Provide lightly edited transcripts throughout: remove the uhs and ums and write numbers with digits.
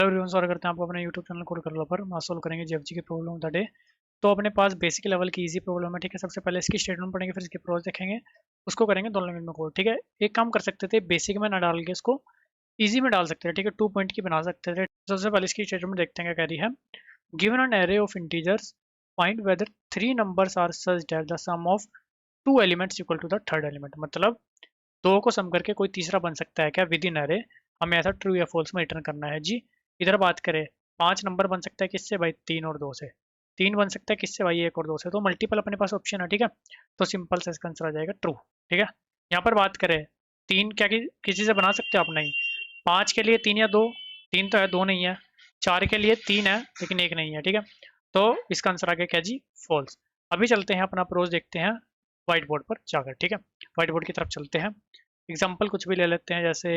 Everyone, स्वागत करते हैं आपको अपने यूट्यूब चैनल कोड कर लो पर। आज सोल्व करेंगे जीएफजी की प्रॉब्लम ऑफ द डे। तो अपने पास बेसिक लेवल की इजी प्रॉब्लम है, ठीक है। सबसे पहले इसकी स्टेटमेंट पढ़ेंगे, फिर इसके प्रोज देखेंगे, उसको करेंगे 2 मिनट में कोड, ठीक है। एक काम कर सकते थे, बेसिक में ना डाल के इसको इजी में डाल सकते थे, ठीक है। 2 पॉइंट की बना सकते थे। सबसे पहले इसकी स्टेटमेंट देखते हैं क्या कह रही है। Given an array of integers, find whether 3 numbers are such that the sum of 2 elements equal to the third element. मतलब दो को सम करके कोई तीसरा बन सकता है क्या विद इन एरे। हमें ऐसा ट्रू या फॉल्स में रिटर्न करना है जी। इधर बात करें, 5 नंबर बन सकता है किससे भाई, 3 और 2 से। 3 बन सकता है किससे भाई, 1 और 2 से। तो मल्टीपल अपने पास ऑप्शन है, ठीक है। तो सिंपल से इसका आंसर आ जाएगा ट्रू, ठीक है। यहाँ पर बात करें, 3 क्या किसी से बना सकते हो आप, नहीं। 5 के लिए 3 या 2, 3 तो है, 2 नहीं है। 4 के लिए 3 है लेकिन 1 नहीं है, ठीक है। तो इसका आंसर आ गया क्या जी, फॉल्स। अभी चलते हैं अपना प्रोज देखते हैं व्हाइट बोर्ड पर जाकर, ठीक है। व्हाइट बोर्ड की तरफ चलते हैं। एग्जाम्पल कुछ भी ले लेते हैं, जैसे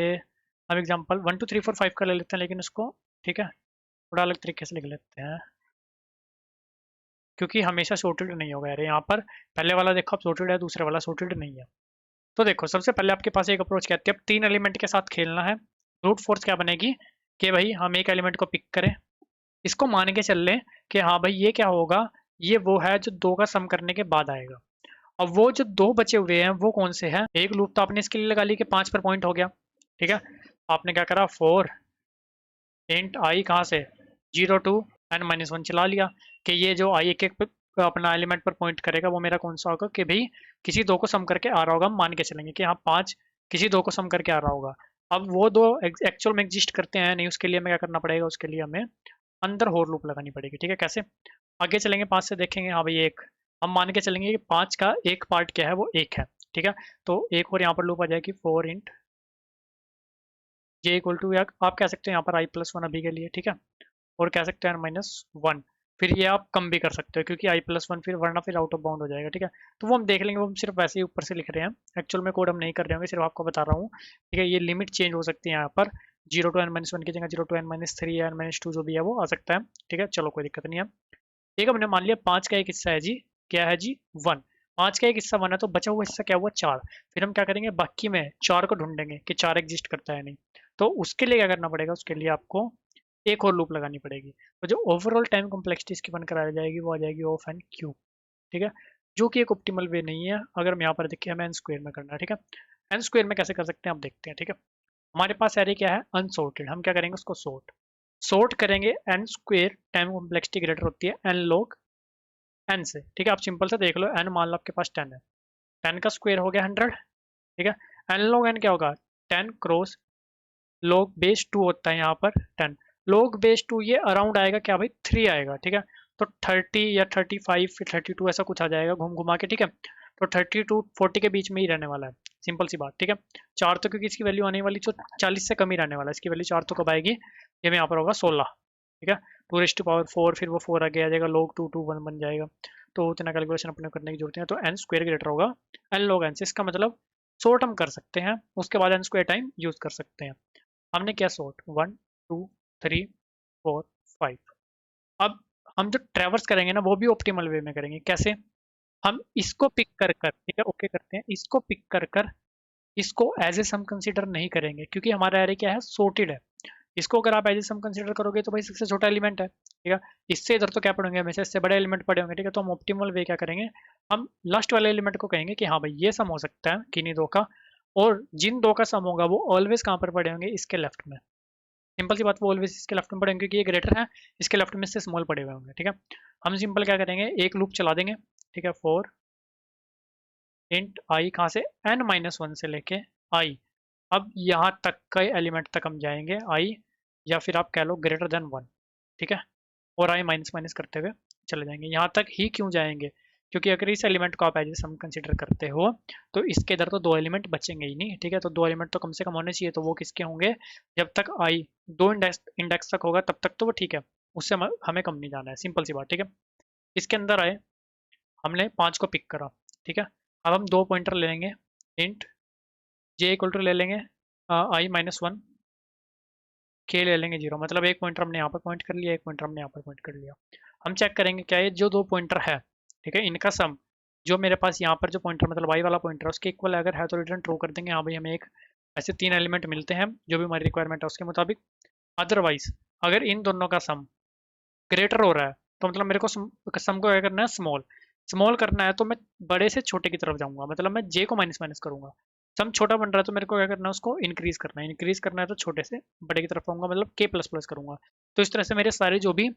हम एग्जाम्पल 1 2 3 4 5 का ले लेते हैं, लेकिन उसको, ठीक है, थोड़ा अलग तरीके से लिख लेते हैं, क्योंकि हमेशा सॉर्टेड नहीं होगा यार। यहाँ पर पहले वाला देखो आप सॉर्टेड है, दूसरे वाला सॉर्टेड नहीं है। तो देखो, सबसे पहले आपके पास एक अप्रोच कहती है, अब 3 एलिमेंट के साथ खेलना है। ब्रूट फोर्स क्या बनेगी कि भाई हम एक एलिमेंट को पिक करें, इसको मान के चल लें कि हाँ भाई ये क्या होगा, ये वो है जो 2 का सम करने के बाद आएगा। अब वो जो 2 बचे हुए हैं वो कौन से हैं। एक लूप तो आपने इसके लिए लगा ली कि 5 पर पॉइंट हो गया, ठीक है। आपने क्या करा, 4 इंट आई कहाँ से, 0 टू n-1 चला लिया कि ये जो आई एक एक अपना एलिमेंट पर पॉइंट करेगा वो मेरा कौन सा होगा कि भाई किसी 2 को सम करके आ रहा होगा। हम मान के चलेंगे कि हाँ 5 किसी 2 को सम करके आ रहा होगा। अब वो 2 एक्चुअल में एग्जिस्ट करते हैं नहीं, उसके लिए हमें क्या करना पड़ेगा, उसके लिए हमें अंदर होर लूप लगानी पड़ेगी, ठीक है। कैसे, आगे चलेंगे 5 से देखेंगे, हाँ भाई एक, हम मान के चलेंगे कि 5 का एक पार्ट क्या है, वो 1 है, ठीक है। तो एक और यहाँ पर लूप आ जाएगी, 4 इंट जे इक्वल टू, या आप कह सकते हो यहाँ पर i+1 अभी के लिए, ठीक है। और कह सकते हैं n-1। फिर ये आप कम भी कर सकते हो क्योंकि i+1 फिर वरना फिर आउट ऑफ बाउंड हो जाएगा, ठीक है। तो वो हम देख लेंगे, वो हम सिर्फ वैसे ही ऊपर से लिख रहे हैं, एक्चुअल में कोड हम नहीं कर रहे होंगे, सिर्फ आपको बता रहा हूँ, ठीक है। ये लिमिट चेंज हो सकती है यहाँ पर, 0 to n-1 की जगह 0 to n-3 या n-2 जो भी है वो आ सकता है, ठीक है। चलो कोई दिक्कत नहीं है। एक हमने मान लिया 5 का एक हिस्सा है जी, क्या है जी, 1। 5 का एक हिस्सा 1 है, तो बचा हुआ हिस्सा क्या हुआ, 4। फिर हम क्या करेंगे, बाकी में 4 को ढूंढेंगे कि 4 एग्जिस्ट करता है नहीं। तो उसके लिए क्या करना पड़ेगा, उसके लिए आपको एक और लूप लगानी पड़ेगी। तो जो ओवरऑल टाइम कॉम्प्लेक्सिटी इसकी बन कर आ जाएगी वो आ जाएगी ऑफ एन क्यूब, ठीक है। जो कि एक ऑप्टिमल वे नहीं है। अगर हम यहाँ पर देखिए, हमें एन स्क्वायर में करना है, ठीक है। एन स्क्वायर में कैसे कर सकते हैं आप देखते हैं, ठीक है। हमारे पास एरे क्या है, अनसॉर्टेड। हम क्या करेंगे, उसको सॉर्ट सॉर्ट करेंगे। N square time complexity greater होती है एन लॉग एन से, ठीक है। आप सिंपल से देख लो, एन मान लो आपके पास 10 है, 10 का स्क्वायर हो गया 100, ठीक है। एन लॉग एन क्या होगा, 10 क्रॉस log बेस 2 होता है यहाँ पर 10। log बेस 2 ये अराउंड आएगा क्या भाई, 3 आएगा, ठीक है। तो 30 या 35 फिर 32 ऐसा कुछ आ जाएगा घूम घुमा के, ठीक है। तो 30 टू 40 के बीच में ही रहने वाला है, सिंपल सी बात, ठीक है। 4 तो क्योंकि इसकी वैल्यू आने वाली जो 40 से कम ही रहने वाला है, इसकी वैल्यू 4 तो कब आएगी, ये में यहाँ पर होगा 16, ठीक है। 2⁴, फिर वो 4 आगे आ जाएगा, log 2 2 1 बन जाएगा। तो उतना कैलकुलेशन अपने करने की जरूरत है। तो एन स्क्वायर ग्रेटर होगा एन log एन से, इसका मतलब सॉर्ट हम कर सकते हैं, उसके बाद एन स्क्वायर टाइम यूज कर सकते हैं। हमने क्या सॉर्ट 1 2 3 4 5। अब हम जो ट्रेवर्स करेंगे ना वो भी ऑप्टिमल वे में करेंगे। कैसे, हम इसको पिक कर कर, ठीक है, ओके करते हैं, इसको पिक कर कर इसको एज ए सम कंसीडर नहीं करेंगे क्योंकि हमारा एरे क्या है, सॉर्टेड है। इसको अगर आप एज ए सम कंसीडर करोगे तो भाई सबसे छोटा एलिमेंट है, ठीक है। इससे इधर तो क्या पढ़ेंगे, हमेशा इससे बड़े एलिमेंट पड़े होंगे, ठीक है। तो हम ऑप्टिमल वे क्या करेंगे, हम लास्ट वाले एलिमेंट को कहेंगे कि हाँ भाई ये सम हो सकता है किन्हीं 2 का, और जिन 2 का सम होगा वो ऑलवेज कहाँ पर पड़े होंगे, इसके लेफ्ट में। सिंपल सी बात, वो ऑलवेज इसके लेफ्ट में पड़े होंगे क्योंकि ये ग्रेटर है, इसके लेफ्ट में से स्मॉल पड़े हुए होंगे, ठीक है। हम सिंपल क्या करेंगे, एक लूप चला देंगे, ठीक है। 4 इंट आई कहाँ से, n-1 से लेके आई। अब यहाँ तक का एलिमेंट तक हम जाएंगे आई, या फिर आप कह लो ग्रेटर देन 1, ठीक है। और आई माइनस माइनस करते हुए चले जाएंगे। यहाँ तक ही क्यों जाएंगे, क्योंकि अगर इस एलिमेंट को आप एज सम कंसिडर करते हो तो इसके इधर तो 2 एलिमेंट बचेंगे ही नहीं, ठीक है। तो 2 एलिमेंट तो कम से कम होने चाहिए, तो वो किसके होंगे, जब तक आई 2 इंडेक्स तक होगा तब तक तो वो ठीक है, उससे हमें कम नहीं जाना है, सिंपल सी बात, ठीक है। इसके अंदर आए, हमने 5 को पिक करा, ठीक है। अब हम 2 पॉइंटर ले लेंगे, इंट जे इक्वल टू ले लेंगे i-1, के ले लेंगे 0, मतलब एक पॉइंटर हमने यहाँ पर पॉइंट कर लिया, एक पॉइंटर हमने यहाँ पर पॉइंट कर लिया। हम चेक करेंगे क्या ये जो 2 पॉइंटर है, ठीक है, इनका सम जो मेरे पास यहाँ पर जो पॉइंटर मतलब y वाला पॉइंटर है उसके इक्वल अगर है तो रिटर्न ट्रू कर देंगे, हाँ भाई हमें एक ऐसे 3 एलिमेंट मिलते हैं जो भी हमारी रिक्वायरमेंट है उसके मुताबिक। अदरवाइज अगर इन दोनों का सम ग्रेटर हो रहा है तो मतलब मेरे को सम को क्या करना है, स्मॉल स्मॉल करना है, तो मैं बड़े से छोटे की तरफ जाऊंगा, मतलब मैं जे को माइनस माइनस करूंगा। सम छोटा बन रहा है तो मेरे को क्या करना है, उसको इंक्रीज करना है, इंक्रीज करना है तो छोटे से बड़े की तरफ आऊंगा, मतलब के प्लस प्लस करूंगा। तो इस तरह से मेरे सारे जो भी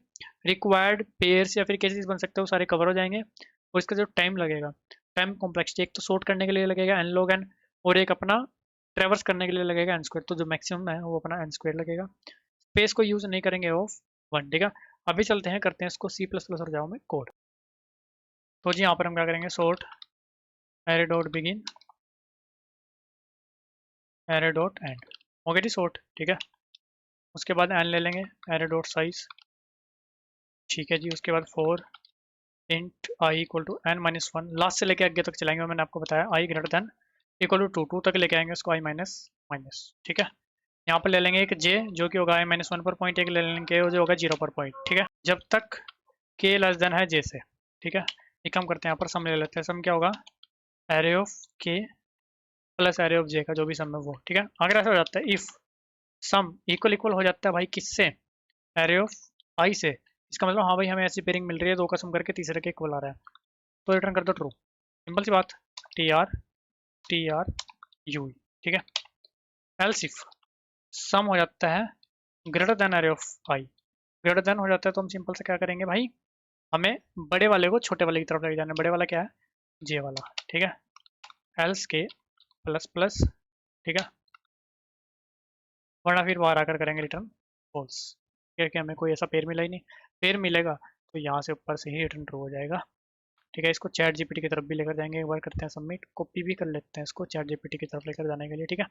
रिक्वायर्ड पेयर्स या फिर केसेस बन सकते हैं वो सारे कवर हो जाएंगे। और इसका जो टाइम लगेगा, टाइम कॉम्प्लेक्सिटी, एक तो सॉर्ट करने के लिए लगेगा एन लॉग एन, और एक अपना ट्रेवर्स करने के लिए लगेगा एन स्क्वायर, तो जो मैक्सिमम है वो अपना एन स्क्वायर लगेगा। स्पेस को यूज नहीं करेंगे ऑफ वन, ठीक है। अभी चलते हैं, करते हैं इसको सी प्लस प्लस और जावा में कोड। तो जी यहाँ पर हम क्या करेंगे, sort array dot begin array dot and, हो गया जी सॉर्ट, ठीक है। उसके बाद एन ले लेंगे, एरे डॉट साइज, ठीक है जी। उसके बाद for int i equal to n minus one, last से लेके आगे तक चलाएंगे, मैंने आपको बताया i greater than equal to two, two तक लेके आएंगे उसको आई माइनस माइनस, ठीक है। यहाँ पर ले लेंगे एक जे जो कि होगा आई माइनस वन पर पॉइंट, एक ले लेंगे के जो होगा जीरो पर पॉइंट, ठीक है, जब तक के लेस देन है जे से, ठीक है। एक काम करते हैं, यहाँ पर सम ले लेते हैं, सम क्या होगा, एरे ऑफ के प्लस एरे ऑफ जे का जो भी सम है वो, ठीक है। अगर ऐसा हो जाता है, इफ सम इक्वल इक्वल हो जाता है भाई किससे, एरे ऑफ आई से, इसका मतलब हाँ भाई हमें ऐसी पेयरिंग मिल रही है, दो का सम करके तीसरे के इक्वल आ रहा है, तो रिटर्न कर दो ट्रू, सिंपल सी बात, टी आर यू, ठीक है। एल्स इफ सम हो जाता है greater than array of I, greater then हो जाता है तो हम सिंपल से क्या करेंगे भाई, हमें बड़े वाले को छोटे वाले की तरफ लेके जाना है, बड़े वाला क्या है, जे वाला, ठीक है। एल्स के प्लस प्लस, ठीक है, वरना फिर बाहर आकर करेंगे रिटर्न फॉल्स, क्योंकि हमें कोई ऐसा पेयर मिला ही नहीं। पेयर मिलेगा तो यहाँ से ऊपर से ही रिटर्न ट्रू हो जाएगा, ठीक है। इसको चैट जीपीटी की तरफ भी लेकर जाएंगे, एक बार करते हैं सबमिट, कॉपी भी कर लेते हैं इसको चैट जीपीटी की तरफ लेकर जाने के लिए, ठीक है।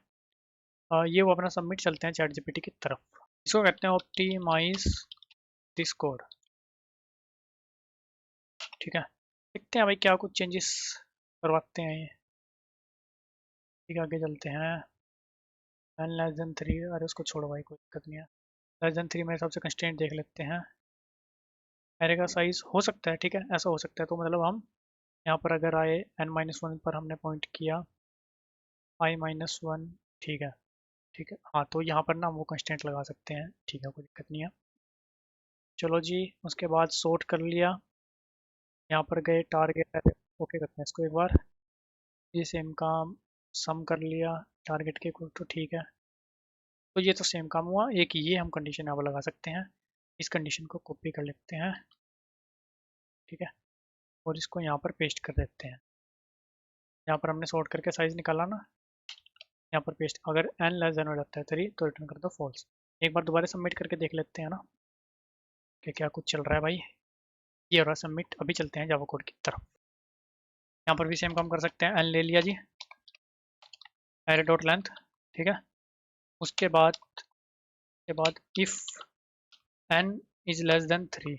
ये वो अपना सबमिट, चलते हैं चैट जीपीटी की तरफ। इसको कहते हैं ऑप्टिमाइज दिस कोड, ठीक है। देखते हैं भाई क्या कुछ चेंजेस करवाते हैं ये, ठीक है। आगे चलते हैं, एन लेस देन थ्री, अरे उसको छोड़ो भाई, कोई दिक्कत नहीं है। लेस देन थ्री मेरे हिसाब से कंस्ट्रेंट देख लेते हैं, एरे का साइज हो सकता है, ठीक है, ऐसा हो सकता है, तो मतलब हम यहाँ पर अगर आए एन माइनस वन पर हमने पॉइंट किया, आई माइनस वन, ठीक है, ठीक है, हाँ, तो यहाँ पर ना वो कंस्टेंट लगा सकते हैं, ठीक है, कोई दिक्कत नहीं है। चलो जी, उसके बाद सॉर्ट कर लिया, यहाँ पर गए टारगेट, ओके करते हैं इसको एक बार, ये सेम काम, सम कर लिया टारगेट के इक्वल टू, ठीक है। तो ये तो सेम काम हुआ, एक ये हम कंडीशन यहाँ पर लगा सकते हैं, इस कंडीशन को कॉपी कर लेते हैं, ठीक है, और इसको यहाँ पर पेस्ट कर देते हैं। यहाँ पर हमने सॉर्ट करके साइज निकाला ना, यहाँ पर पेस्ट, अगर एन लेस देन हो जाता है थ्री तो रिटर्न कर दो फॉल्स। एक बार दोबारा सबमिट करके देख लेते हैं ना कि क्या कुछ चल रहा है भाई, ये हो रहा है सबमिट। अभी चलते हैं जावा कोड की तरफ, यहाँ पर भी सेम काम कर सकते हैं, एन ले लिया जी, एरे डॉट लेंथ, ठीक है। उसके बाद if n is less than three,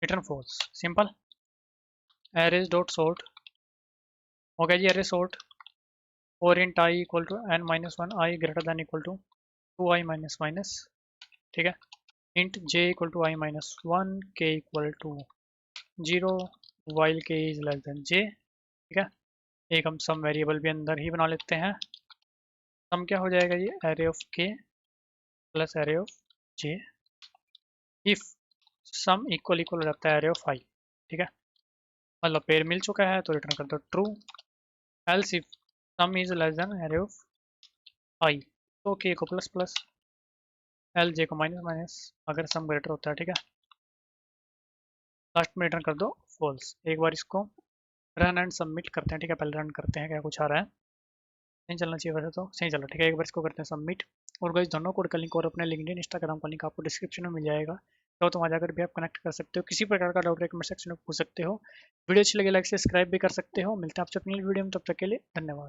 return false, simple. Arrays dot sort, हो गया जी एरे सॉर्ट, और int i equal to n minus one, i greater than equal to two i minus minus, ठीक है। Int j equal to i minus one, k equal to zero, while k is less than j, ठीक है। एक हम सम variable भी अंदर ही बना लेते हैं, सम क्या हो जाएगा ये, एरे ऑफ के plus array of J, if sum equal equal हो जाता है एरे ऑफ आई, ठीक है, मतलब पेयर मिल चुका है तो रिटर्न कर दो true. Else if sum is less than array of i, तो के को प्लस प्लस, एल जे को माइनस माइनस, अगर सम ग्रेटर होता है, ठीक है। लास्ट में रिटर्न कर दो फॉल्स। एक बार इसको रन एंड सबमिट करते हैं, ठीक है, पहले रन करते हैं क्या कुछ आ रहा है, नहीं चलना चाहिए वैसे तो, सही चलो, ठीक है। एक बार इसको करते हैं सबमिट, और गाइस दोनों कोड का लिंक और अपने लिंक्डइन इंस्टाग्राम का लिंक आपको डिस्क्रिप्शन में मिल जाएगा, तो वहाँ जाकर भी आप कनेक्ट कर सकते हो, किसी प्रकार का डाउट कमेंट सेक्शन में पूछ सकते हो। वीडियो अच्छी लगे लाइक सब्सक्राइब भी कर सकते हो। मिलते हैं आपसे अपनी वीडियो में, तब तक के लिए धन्यवाद।